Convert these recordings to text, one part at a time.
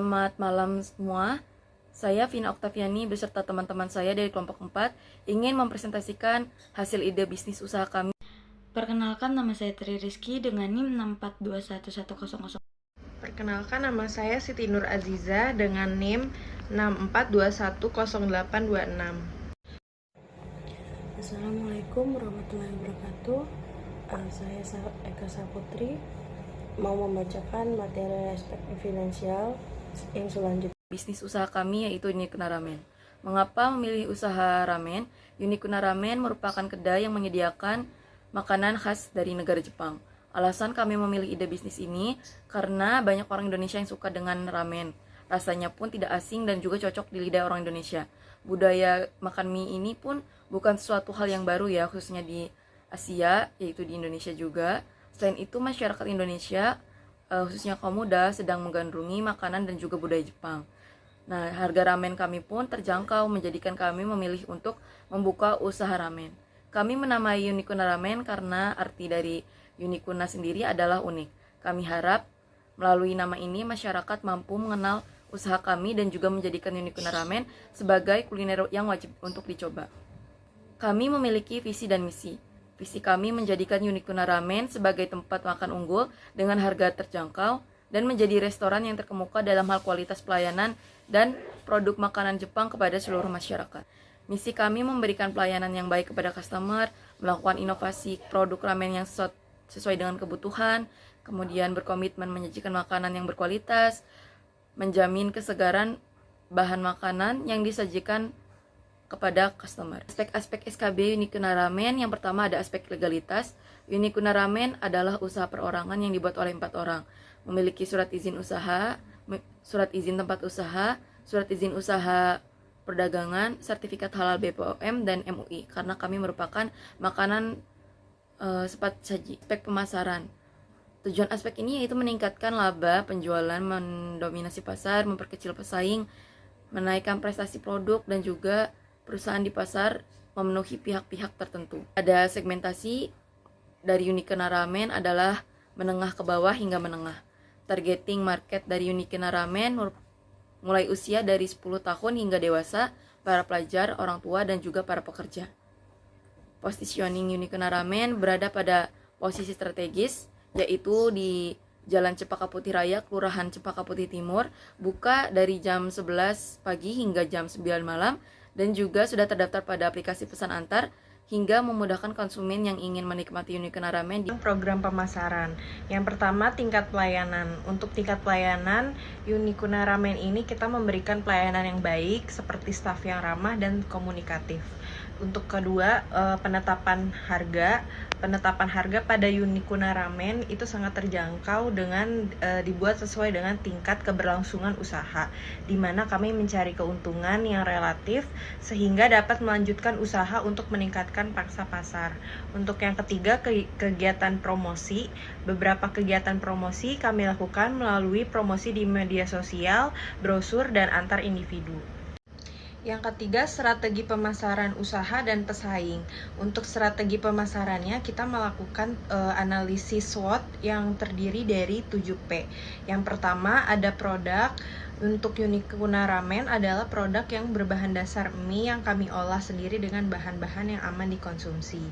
Selamat malam semua. Saya Vina Oktaviani beserta teman-teman saya dari kelompok 4 ingin mempresentasikan hasil ide bisnis usaha kami. Perkenalkan, nama saya Tri Rizky dengan NIM 6421100. Perkenalkan, nama saya Siti Nur Aziza dengan NIM 64210826. Assalamualaikum warahmatullahi wabarakatuh. Saya Eka Saputri mau membacakan materi aspek finansial yang selanjutnya. Bisnis usaha kami yaitu Unikuna Ramen. Mengapa memilih usaha ramen? Unikuna Ramen merupakan kedai yang menyediakan makanan khas dari negara Jepang. Alasan kami memilih ide bisnis ini karena banyak orang Indonesia yang suka dengan ramen. Rasanya pun tidak asing dan juga cocok di lidah orang Indonesia. Budaya makan mie ini pun bukan sesuatu hal yang baru ya, khususnya di Asia, yaitu di Indonesia juga. Selain itu, masyarakat Indonesia, khususnya kaum muda, sedang menggandrungi makanan dan juga budaya Jepang. Nah, harga ramen kami pun terjangkau, menjadikan kami memilih untuk membuka usaha ramen. Kami menamai Unikuna Ramen karena arti dari Unikuna sendiri adalah unik. Kami harap melalui nama ini masyarakat mampu mengenal usaha kami dan juga menjadikan Unikuna Ramen sebagai kuliner yang wajib untuk dicoba. Kami memiliki visi dan misi. Visi kami menjadikan Unikuna Ramen sebagai tempat makan unggul dengan harga terjangkau dan menjadi restoran yang terkemuka dalam hal kualitas pelayanan dan produk makanan Jepang kepada seluruh masyarakat. Misi kami memberikan pelayanan yang baik kepada customer, melakukan inovasi produk ramen yang sesuai dengan kebutuhan, kemudian berkomitmen menyajikan makanan yang berkualitas, menjamin kesegaran bahan makanan yang disajikan kepada customer. Aspek-aspek SKB Unikuna Ramen, yang pertama ada aspek legalitas. Unikuna Ramen adalah usaha perorangan yang dibuat oleh 4 orang. Memiliki surat izin usaha, surat izin tempat usaha, surat izin usaha perdagangan, sertifikat halal BPOM dan MUI, karena kami merupakan makanan cepat saji. Aspek pemasaran. Tujuan aspek ini yaitu meningkatkan laba penjualan, mendominasi pasar, memperkecil pesaing, menaikkan prestasi produk, dan juga perusahaan di pasar memenuhi pihak-pihak tertentu. Ada segmentasi dari Unikuna Ramen adalah menengah ke bawah hingga menengah. Targeting market dari Unikuna Ramen mulai usia dari 10 tahun hingga dewasa, para pelajar, orang tua, dan juga para pekerja. Positioning Unikuna Ramen berada pada posisi strategis, yaitu di Jalan Cempaka Putih Raya, Kelurahan Cempaka Putih Timur, buka dari jam 11 pagi hingga jam 9 malam, dan juga sudah terdaftar pada aplikasi pesan antar hingga memudahkan konsumen yang ingin menikmati Unikuna Ramen di program pemasaran. Yang pertama, tingkat pelayanan. Untuk tingkat pelayanan, Unikuna Ramen ini kita memberikan pelayanan yang baik seperti staf yang ramah dan komunikatif. Untuk kedua, penetapan harga. Penetapan harga pada Unikuna Ramen itu sangat terjangkau dengan dibuat sesuai dengan tingkat keberlangsungan usaha, di mana kami mencari keuntungan yang relatif sehingga dapat melanjutkan usaha untuk meningkatkan pangsa pasar. Untuk yang ketiga, kegiatan promosi. Beberapa kegiatan promosi kami lakukan melalui promosi di media sosial, brosur, dan antar individu. Yang ketiga, strategi pemasaran usaha dan pesaing. Untuk strategi pemasarannya, kita melakukan analisis SWOT yang terdiri dari 7P. Yang pertama, ada produk. Untuk Unikuna Ramen adalah produk yang berbahan dasar mie yang kami olah sendiri dengan bahan-bahan yang aman dikonsumsi.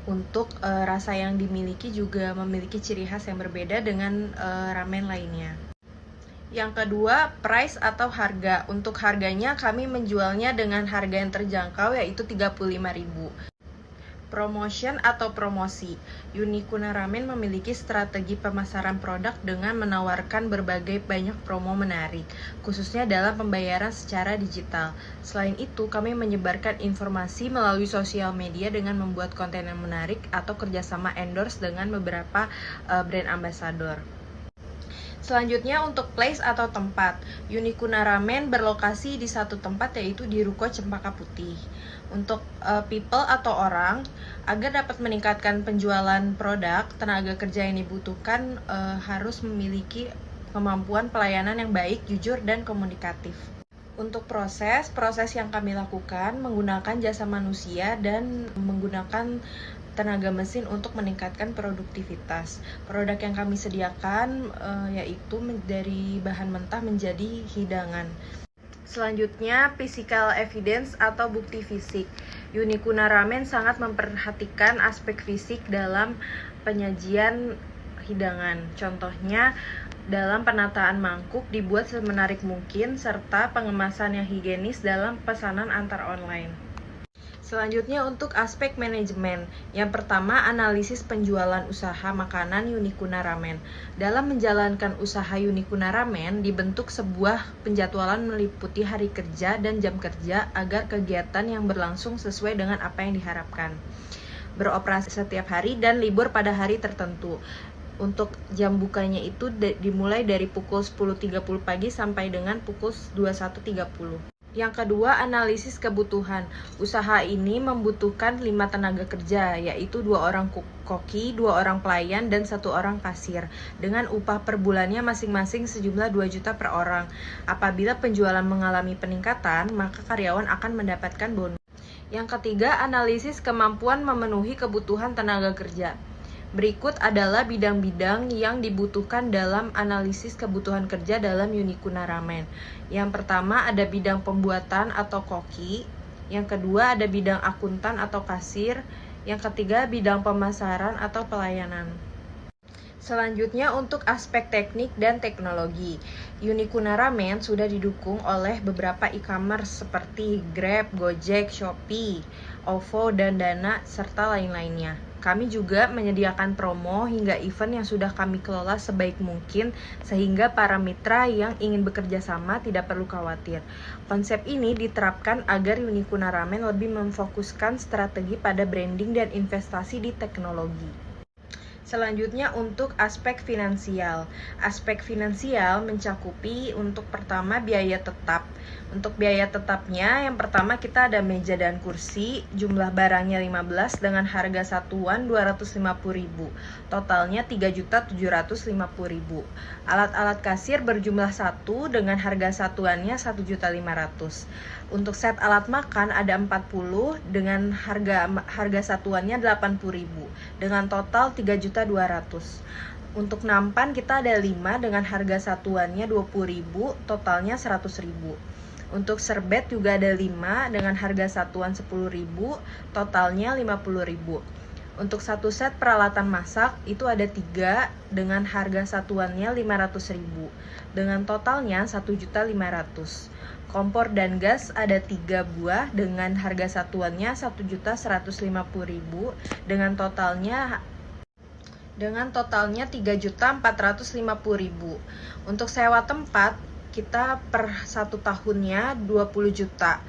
Untuk rasa yang dimiliki juga memiliki ciri khas yang berbeda dengan ramen lainnya. Yang kedua, price atau harga. Untuk harganya kami menjualnya dengan harga yang terjangkau, yaitu 35.000. Promotion atau promosi. Unikuna Ramen memiliki strategi pemasaran produk dengan menawarkan berbagai banyak promo menarik, khususnya dalam pembayaran secara digital. Selain itu, kami menyebarkan informasi melalui sosial media dengan membuat konten yang menarik atau kerjasama endorse dengan beberapa brand ambassador. Selanjutnya, untuk place atau tempat. Unikuna Ramen berlokasi di satu tempat, yaitu di Ruko Cempaka Putih. Untuk people atau orang, agar dapat meningkatkan penjualan produk, tenaga kerja yang dibutuhkan harus memiliki kemampuan pelayanan yang baik, jujur, dan komunikatif. Untuk proses yang kami lakukan menggunakan jasa manusia dan menggunakan tenaga mesin untuk meningkatkan produktivitas. Produk yang kami sediakan yaitu dari bahan mentah menjadi hidangan. Selanjutnya, physical evidence atau bukti fisik. Unikuna Ramen sangat memperhatikan aspek fisik dalam penyajian hidangan. Contohnya, dalam penataan mangkuk dibuat semenarik mungkin serta pengemasan yang higienis dalam pesanan antar online. Selanjutnya untuk aspek manajemen. Yang pertama, analisis penjualan usaha makanan Unikuna Ramen. Dalam menjalankan usaha Unikuna Ramen, dibentuk sebuah penjadwalan meliputi hari kerja dan jam kerja agar kegiatan yang berlangsung sesuai dengan apa yang diharapkan. Beroperasi setiap hari dan libur pada hari tertentu. Untuk jam bukanya itu dimulai dari pukul 10.30 pagi sampai dengan pukul 21.30. Yang kedua, analisis kebutuhan. Usaha ini membutuhkan 5 tenaga kerja, yaitu 2 orang koki, 2 orang pelayan, dan 1 orang kasir, dengan upah per bulannya masing-masing sejumlah 2 juta per orang. Apabila penjualan mengalami peningkatan, maka karyawan akan mendapatkan bonus. Yang ketiga, analisis kemampuan memenuhi kebutuhan tenaga kerja. Berikut adalah bidang-bidang yang dibutuhkan dalam analisis kebutuhan kerja dalam Unikuna Ramen. Yang pertama ada bidang pembuatan atau koki. Yang kedua ada bidang akuntan atau kasir. Yang ketiga bidang pemasaran atau pelayanan. Selanjutnya untuk aspek teknik dan teknologi. Unikuna Ramen sudah didukung oleh beberapa e-commerce seperti Grab, Gojek, Shopee, OVO, dan Dana, serta lain-lainnya. Kami juga menyediakan promo hingga event yang sudah kami kelola sebaik mungkin sehingga para mitra yang ingin bekerja sama tidak perlu khawatir. Konsep ini diterapkan agar Unikuna Ramen lebih memfokuskan strategi pada branding dan investasi di teknologi. Selanjutnya untuk aspek finansial. Aspek finansial mencakupi untuk pertama biaya tetap. Untuk biaya tetapnya yang pertama kita ada meja dan kursi, jumlah barangnya 15 dengan harga satuan 250.000. Totalnya 3.750.000. Alat-alat kasir berjumlah 1 dengan harga satuannya 1.500.000. Untuk set alat makan ada 40 dengan harga satuannya 80.000 dengan total 3.200.000. Untuk nampan kita ada 5 dengan harga satuannya 20.000, totalnya 100.000. Untuk serbet juga ada 5 dengan harga satuan 10.000, totalnya 50.000. Untuk satu set peralatan masak itu ada 3 dengan harga satuannya 500.000 dengan totalnya 1.500.000. Kompor dan gas ada 3 buah dengan harga satuannya 1.150.000 dengan totalnya 3.450.000. Untuk sewa tempat kita per 1 tahunnya 20 juta.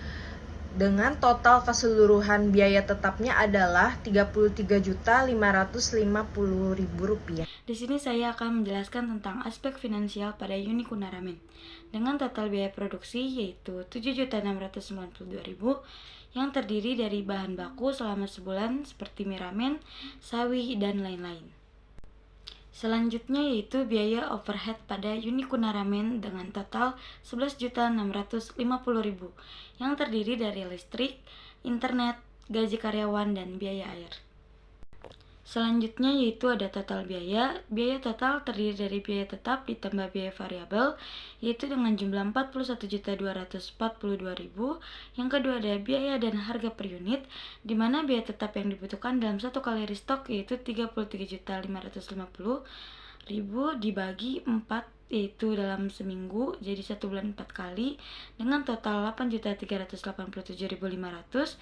Dengan total keseluruhan biaya tetapnya adalah Rp33.550.000. Di sini saya akan menjelaskan tentang aspek finansial pada Unikuna Ramen. Dengan total biaya produksi yaitu Rp7.692.000 yang terdiri dari bahan baku selama sebulan seperti mie ramen, sawi, dan lain-lain. Selanjutnya yaitu biaya overhead pada Unikuna Ramen dengan total Rp11.650.000 yang terdiri dari listrik, internet, gaji karyawan, dan biaya air. Selanjutnya yaitu ada total biaya. Biaya total terdiri dari biaya tetap ditambah biaya variabel yaitu dengan jumlah Rp43.242.000. Yang kedua ada biaya dan harga per unit di mana biaya tetap yang dibutuhkan dalam satu kali restock yaitu Rp33.550.000 dibagi 4 yaitu dalam seminggu jadi 1 bulan 4 kali dengan total Rp8.387.500.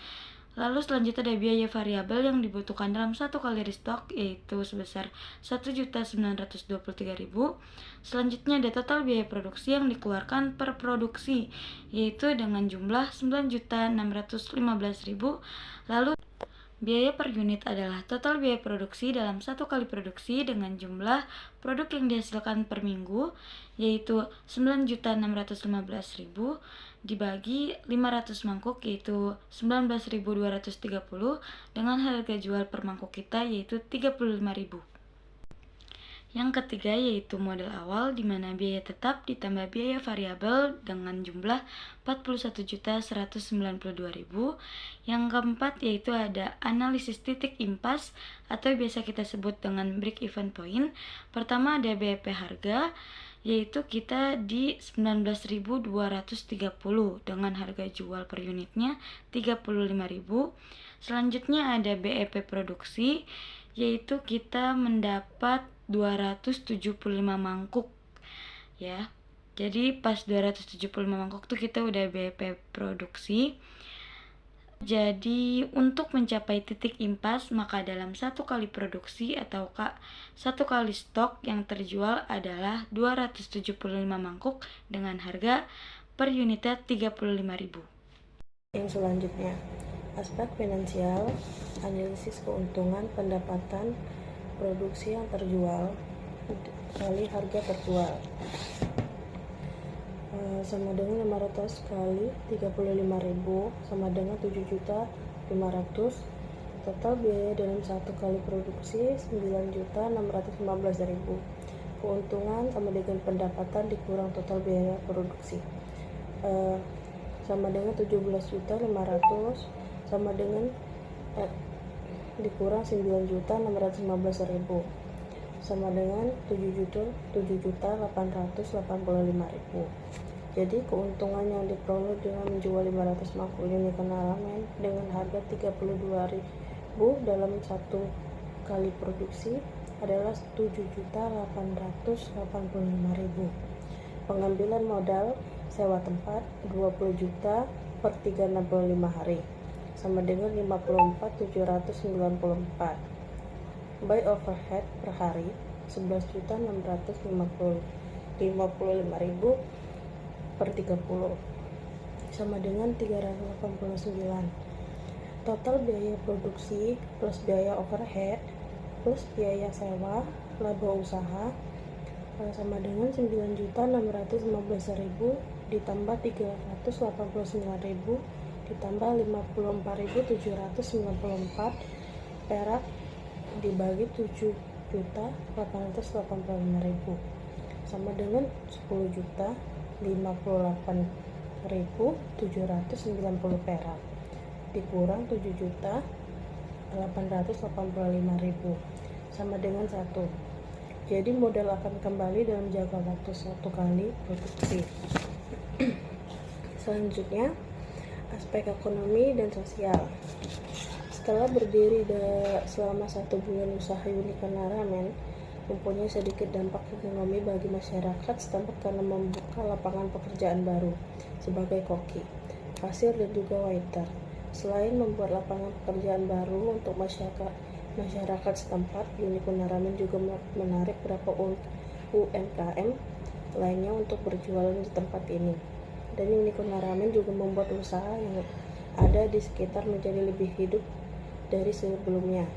Lalu selanjutnya ada biaya variabel yang dibutuhkan dalam satu kali restock yaitu sebesar Rp1.923.000. Selanjutnya ada total biaya produksi yang dikeluarkan per produksi yaitu dengan jumlah Rp9.615.000. Lalu biaya per unit adalah total biaya produksi dalam satu kali produksi dengan jumlah produk yang dihasilkan per minggu yaitu Rp9.615.000 dibagi 500 mangkuk yaitu Rp19.230 dengan harga jual per mangkuk kita yaitu Rp35.000. Yang ketiga yaitu modal awal, di mana biaya tetap ditambah biaya variabel dengan jumlah 41.192.000. Yang keempat yaitu ada analisis titik impas atau biasa kita sebut dengan break even point. Pertama ada BEP harga, yaitu kita di 19.230 dengan harga jual per unitnya 35.000. Selanjutnya ada BEP produksi, yaitu kita mendapat 275 mangkuk ya. Jadi pas 275 mangkuk tuh kita udah BEP produksi. Jadi untuk mencapai titik impas, maka dalam satu kali produksi atau satu kali stok yang terjual adalah 275 mangkuk dengan harga per unitnya 35.000. Yang selanjutnya, aspek finansial, analisis keuntungan pendapatan produksi yang terjual kali harga terjual, sama dengan 500 kali 35.000 sama dengan 7.500.000. Total biaya dalam satu kali produksi 9.615.000. Keuntungan sama dengan pendapatan dikurang total biaya produksi, sama dengan 17.500.000 sama dengan dikurang 9.615.000 sama dengan 7.885.000. Jadi keuntungan yang diperoleh dengan menjual 500 mangkuk unicorn ramen dengan harga 32.000 dalam satu kali produksi adalah 7.885.000. Pengambilan modal sewa tempat 20 juta per 365 hari sama dengan 54.794. Buy overhead per hari 11.655.000 per 30 sama dengan 389. Total biaya produksi plus biaya overhead plus biaya sewa laba usaha sama dengan 9.615.000 ditambah 389.000 ditambah 54.794 perak dibagi 7.885.000 sama dengan 10.058.790 perak dikurang 7.885.000 sama dengan 1. Jadi modal akan kembali dalam jangka waktu 1 kali produksi. Selanjutnya, aspek ekonomi dan sosial. Setelah berdiri selama 1 bulan usaha Unicorn Ramen mempunyai sedikit dampak ekonomi bagi masyarakat setempat karena membuka lapangan pekerjaan baru sebagai koki, kasir, dan juga waiter. Selain membuat lapangan pekerjaan baru untuk masyarakat setempat, Unicorn Ramen juga menarik beberapa UMKM lainnya untuk berjualan di tempat ini. Dan Unicorn Ramen juga membuat usaha yang ada di sekitar menjadi lebih hidup dari sebelumnya.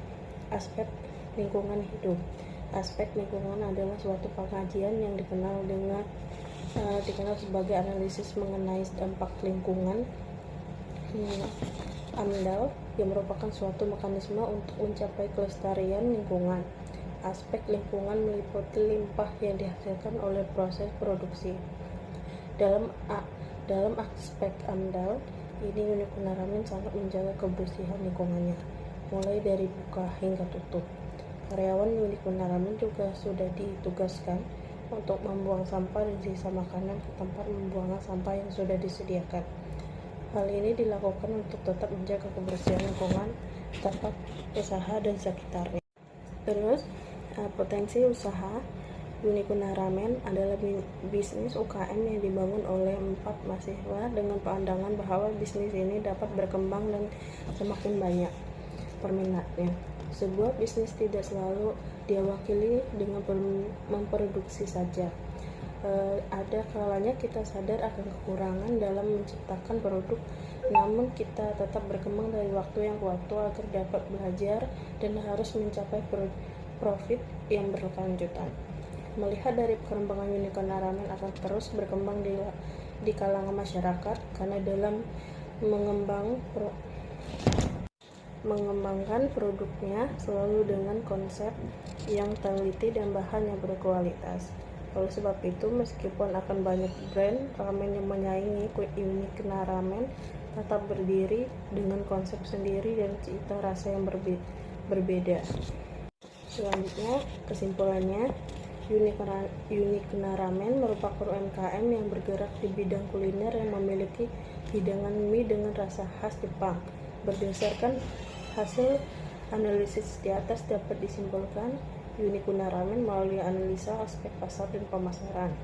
Aspek lingkungan hidup. Aspek lingkungan adalah suatu pengajian yang dikenal sebagai analisis mengenai dampak lingkungan AMDAL yang merupakan suatu mekanisme untuk mencapai kelestarian lingkungan. Aspek lingkungan meliputi limbah yang dihasilkan oleh proses produksi. Dalam aspek AMDAL ini Unicorn Ramen sangat menjaga kebersihan lingkungannya, mulai dari buka hingga tutup. Karyawan Unicorn Ramen juga sudah ditugaskan untuk membuang sampah dan sisa makanan ke tempat pembuangan sampah yang sudah disediakan. Hal ini dilakukan untuk tetap menjaga kebersihan lingkungan tempat usaha dan sekitarnya. Terus, potensi usaha Unicorn Ramen adalah bisnis UKM yang dibangun oleh 4 mahasiswa dengan pandangan bahwa bisnis ini dapat berkembang dan semakin banyak peminatnya. Sebuah bisnis tidak selalu diwakili dengan memproduksi saja. Ada kalanya kita sadar akan kekurangan dalam menciptakan produk, namun kita tetap berkembang dari waktu yang ke waktu agar dapat belajar dan harus mencapai profit yang berkelanjutan. Melihat dari perkembangan Unicorn Ramen akan terus berkembang di kalangan masyarakat karena dalam mengembangkan produknya selalu dengan konsep yang teliti dan bahan yang berkualitas. Oleh sebab itu, meskipun akan banyak brand ramen yang menyaingi Unikna Ramen, tetap berdiri dengan konsep sendiri dan cita rasa yang berbeda. Selanjutnya, kesimpulannya, Unikna Ramen merupakan UMKM yang bergerak di bidang kuliner yang memiliki hidangan mie dengan rasa khas Jepang. Berdasarkan hasil analisis di atas dapat disimpulkan Unikna Ramen melalui analisa aspek pasar dan pemasaran.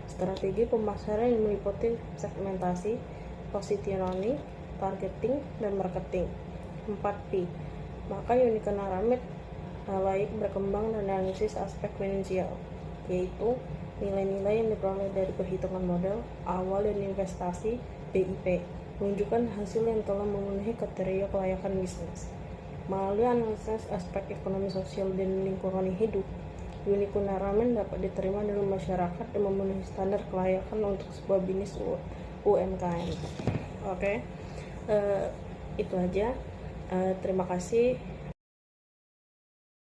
Strategi pemasaran yang meliputi segmentasi, positioning, targeting, dan marketing. 4P. Maka Unikna Ramen layak berkembang dan analisis aspek finansial, yaitu nilai-nilai yang diperoleh dari perhitungan modal awal dan investasi BIP, menunjukkan hasil yang telah memenuhi kriteria kelayakan bisnis. Melalui analisis aspek ekonomi sosial dan lingkungan hidup, Unikna Ramen dapat diterima dalam masyarakat dan memenuhi standar kelayakan untuk sebuah bisnis UMKM. Oke, itu aja. Terima kasih.